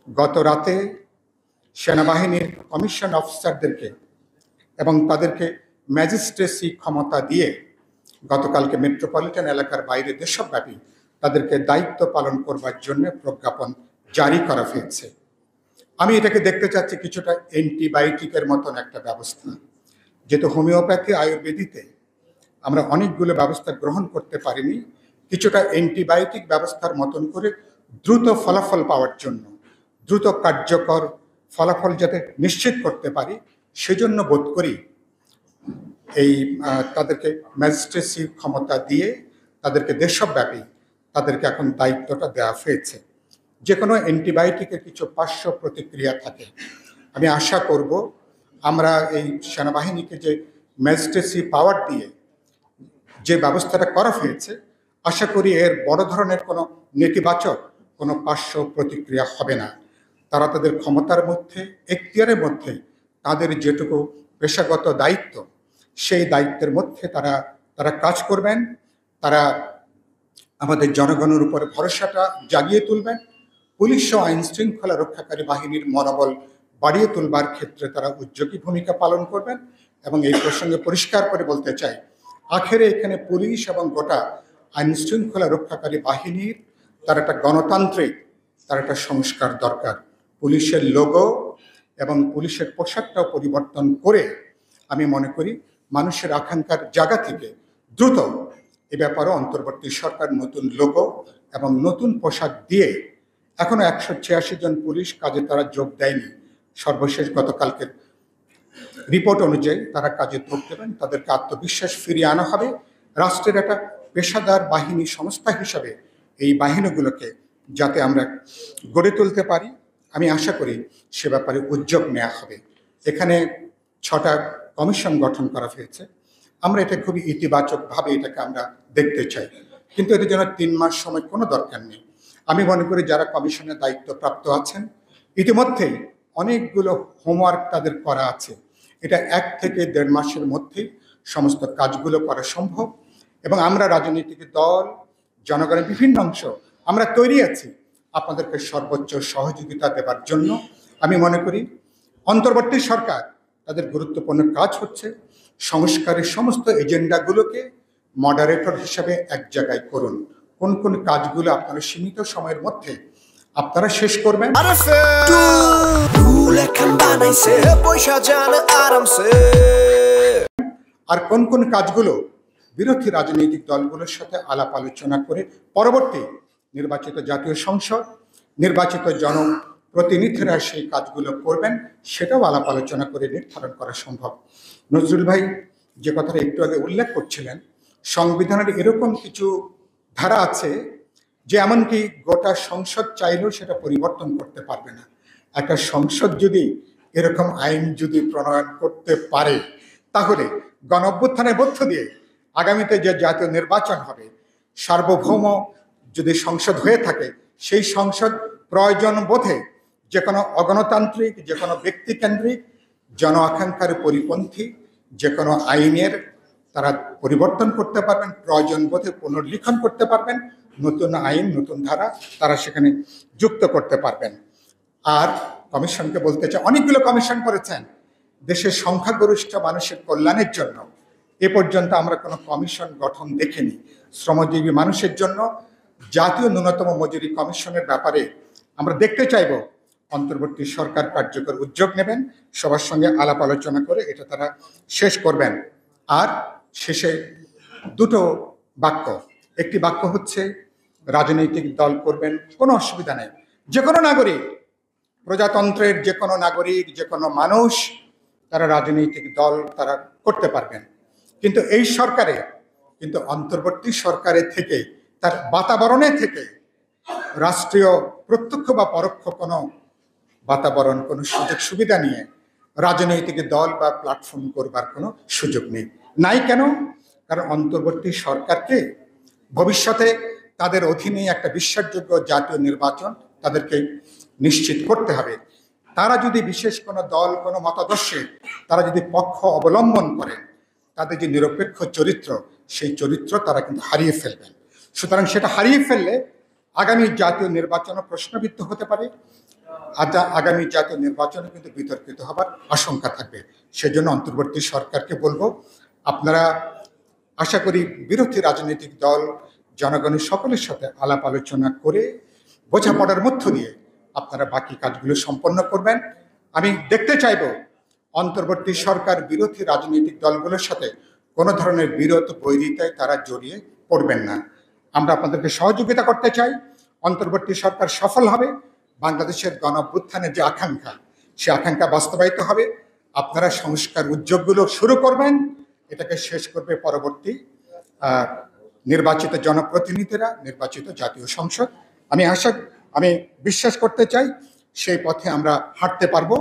গত রাতে সেনাবাহিনীর কমিশন অফিসারদেরকে এবং তাদেরকে ম্যাজিস্ট্রেসি ক্ষমতা দিয়ে গতকালকে মেট্রোপলিটন এলাকার বাইরে দেশব্যাপী তাদেরকে দায়িত্ব পালন করবার জন্য প্রজ্ঞাপন জারি করা হয়েছে। আমি এটাকে দেখতে চাচ্ছি কিছুটা অ্যান্টিবায়োটিকের মতন একটা ব্যবস্থা। যেহেতু হোমিওপ্যাথি আয়ুর্বেদিতে আমরা অনেকগুলো ব্যবস্থা গ্রহণ করতে পারিনি, কিছুটা অ্যান্টিবায়োটিক ব্যবস্থার মতন করে দ্রুত ফলাফল পাওয়ার জন্য, দ্রুত কার্যকর ফলাফল যাতে নিশ্চিত করতে পারি সেজন্য বোধ করি এই তাদেরকে ম্যাজিস্ট্রেসি ক্ষমতা দিয়ে তাদেরকে দেশব্যাপী তাদেরকে এখন দায়িত্বটা দেওয়া হয়েছে। যে কোনো অ্যান্টিবায়োটিকের কিছু পার্শ্ব প্রতিক্রিয়া থাকে। আমি আশা করব আমরা এই সেনাবাহিনীকে যে ম্যাজিস্ট্রেসি পাওয়ার দিয়ে যে ব্যবস্থাটা করা হয়েছে, আশা করি এর বড় ধরনের কোনো নেতিবাচক কোনো পার্শ্ব প্রতিক্রিয়া হবে না। তারা তাদের ক্ষমতার মধ্যে, এখতিয়ারের মধ্যে তাদের যেটুকু পেশাগত দায়িত্ব, সেই দায়িত্বের মধ্যে তারা কাজ করবেন। তারা আমাদের জনগণের উপরে ভরসাটা জাগিয়ে তুলবেন। পুলিশ ও আইন শৃঙ্খলা রক্ষাকারী বাহিনীর মনোবল বাড়িয়ে তুলবার ক্ষেত্রে তারা উদ্যোগী ভূমিকা পালন করবেন। এবং এই প্রসঙ্গে পরিষ্কার করে বলতে চাই, আখেরে এখানে পুলিশ এবং গোটা আইন শৃঙ্খলা রক্ষাকারী বাহিনীর তার একটা গণতান্ত্রিক তার একটা সংস্কার দরকার। পুলিশের লোগো এবং পুলিশের পোশাকটাও পরিবর্তন করে আমি মনে করি মানুষের আকাঙ্ক্ষার জায়গা থেকে দ্রুত এ ব্যাপারে অন্তর্বর্তী সরকার নতুন লোগো এবং নতুন পোশাক দিয়ে, এখনো 186 জন পুলিশ কাজে তারা যোগ দেয়নি, সর্বশেষ গতকালকের রিপোর্ট অনুযায়ী তারা কাজে যোগ দেবেন। তাদেরকে আত্মবিশ্বাস ফিরিয়ে আনা হবে। রাষ্ট্রের একটা পেশাদার বাহিনী সংস্থা হিসাবে এই বাহিনীগুলোকে যাতে আমরা গড়ে তুলতে পারি, আমি আশা করি সে ব্যাপারে উদ্যোগ নেওয়া হবে। এখানে 6টা কমিশন গঠন করা হয়েছে। আমরা এটা খুবই ইতিবাচকভাবে এটাকে আমরা দেখতে চাই, কিন্তু এটার জন্য 3 মাস সময় কোনো দরকার নেই। আমি মনে করি যারা কমিশনের দায়িত্বপ্রাপ্ত আছেন ইতিমধ্যেই অনেকগুলো হোমওয়ার্ক তাদের করা আছে। এটা 1 থেকে 1.5 মাসের মধ্যেই সমস্ত কাজগুলো করা সম্ভব। এবং আমরা রাজনৈতিক দল, জনগণের বিভিন্ন অংশ আমরা তৈরি আছি আপনাদেরকে সর্বোচ্চ সহযোগিতা দেবার জন্য। আমি মনে করি অন্তর্বর্তী সরকার তাদের গুরুত্বপূর্ণ কাজ হচ্ছে সংস্কারের সমস্ত এজেন্ডাগুলোকে মডারেটর হিসাবে এক জায়গায় করুন। কোন কোন কাজগুলো আপনারা সীমিত সময়ের মধ্যে আপনারা শেষ করবেন, আর কোন কোন কাজগুলো বিরোধী রাজনৈতিক দলগুলোর সাথে আলাপ আলোচনা করে পরবর্তী নির্বাচিত জাতীয় সংসদ, নির্বাচিত জনপ্রতিনিধিরা সেই কাজগুলো করবেন, সেটাও আলাপ আলোচনা করে নির্ধারণ করা সম্ভব। নজরুল ভাই যে কথাটা একটু আগে উল্লেখ করছিলেন, সংবিধানের এরকম কিছু ধারা আছে যে এমনকি গোটা সংসদ চাইলেও সেটা পরিবর্তন করতে পারবে না। একটা সংসদ যদি এরকম আইন যদি প্রণয়ন করতে পারে, তাহলে গণঅভ্যুত্থানের মধ্য দিয়ে আগামীতে যে জাতীয় নির্বাচন হবে, সার্বভৌম যদি সংসদ হয়ে থাকে, সেই সংসদ প্রয়োজন বোধে যে কোনো অগণতান্ত্রিক, যে কোনো ব্যক্তিকেন্দ্রিক, জন আকাঙ্ক্ষার পরিপন্থী যে কোনো আইনের তারা পরিবর্তন করতে পারবেন, প্রয়োজন বোধে পুনর্লিখন করতে পারবেন, নতুন আইন, নতুন ধারা তারা সেখানে যুক্ত করতে পারবেন। আর কমিশনকে বলতে চাই, অনেকগুলো কমিশন করেছেন দেশের সংখ্যাগরিষ্ঠ মানুষের কল্যাণের জন্য। এ পর্যন্ত আমরা কোনো কমিশন গঠন দেখিনি। শ্রমজীবী মানুষের জন্য জাতীয় ন্যূনতম মজুরি কমিশনের ব্যাপারে আমরা দেখতে চাইব অন্তর্বর্তী সরকার কার্যকর উদ্যোগ নেবেন, সবার সঙ্গে আলাপ আলোচনা করে এটা তারা শেষ করবেন। আর শেষে 2টো বাক্য, একটি বাক্য হচ্ছে রাজনৈতিক দল করবেন, কোনো অসুবিধা নেই। যে কোনো নাগরিক, প্রজাতন্ত্রের যে কোনো নাগরিক, যে কোনো মানুষ তারা রাজনৈতিক দল তারা করতে পারবেন। কিন্তু এই সরকারে, কিন্তু অন্তর্বর্তী সরকারের থেকে, তার বাতাবরণে থেকে রাষ্ট্রীয় প্রত্যক্ষ বা পরোক্ষ কোনো বাতাবরণ, কোনো সুযোগ সুবিধা নিয়ে রাজনৈতিক দল বা প্ল্যাটফর্ম করবার কোনো সুযোগ নেই। নাই কেন? কারণ অন্তর্বর্তী সরকারকে ভবিষ্যতে তাদের অধীনে একটা বিশ্বাসযোগ্য জাতীয় নির্বাচন তাদেরকে নিশ্চিত করতে হবে। তারা যদি বিশেষ কোনো দল, কোনো মতাদর্শে তারা যদি পক্ষ অবলম্বন করেন, তাদের যে নিরপেক্ষ চরিত্র, সেই চরিত্র তারা কিন্তু হারিয়ে ফেলবেন। সুতরাং সেটা হারিয়ে ফেললে আগামী জাতীয় নির্বাচনও প্রশ্নবিদ্ধ হতে পারে। আগামী জাতীয় নির্বাচনে কিন্তু বিতর্কিত হবার আশঙ্কা থাকবে। সেজন্য অন্তর্বর্তী সরকারকে বলবো, আপনারা আশা করি বিরোধী রাজনৈতিক দল জনগণের সকলের সাথে আলাপ আলোচনা করে বোঝাপড়ার মধ্য দিয়ে আপনারা বাকি কাজগুলো সম্পন্ন করবেন। আমি দেখতে চাইব অন্তর্বর্তী সরকার বিরোধী রাজনৈতিক দলগুলোর সাথে কোনো ধরনের বিরোধ বৈরিতায় তারা জড়িয়ে পড়বেন না। আমরা আপনাদেরকে সহযোগিতা করতে চাই। অন্তর্বর্তী সরকার সফল হবে, বাংলাদেশের গণঅভ্যুত্থানের যে আকাঙ্ক্ষা, সে আকাঙ্ক্ষা বাস্তবায়িত হবে। আপনারা সংস্কার উদ্যোগগুলো শুরু করবেন, এটাকে শেষ করবে পরবর্তী নির্বাচিত জনপ্রতিনিধিরা, নির্বাচিত জাতীয় সংসদ। আমি বিশ্বাস করতে চাই সেই পথে আমরা হাঁটতে পারবো।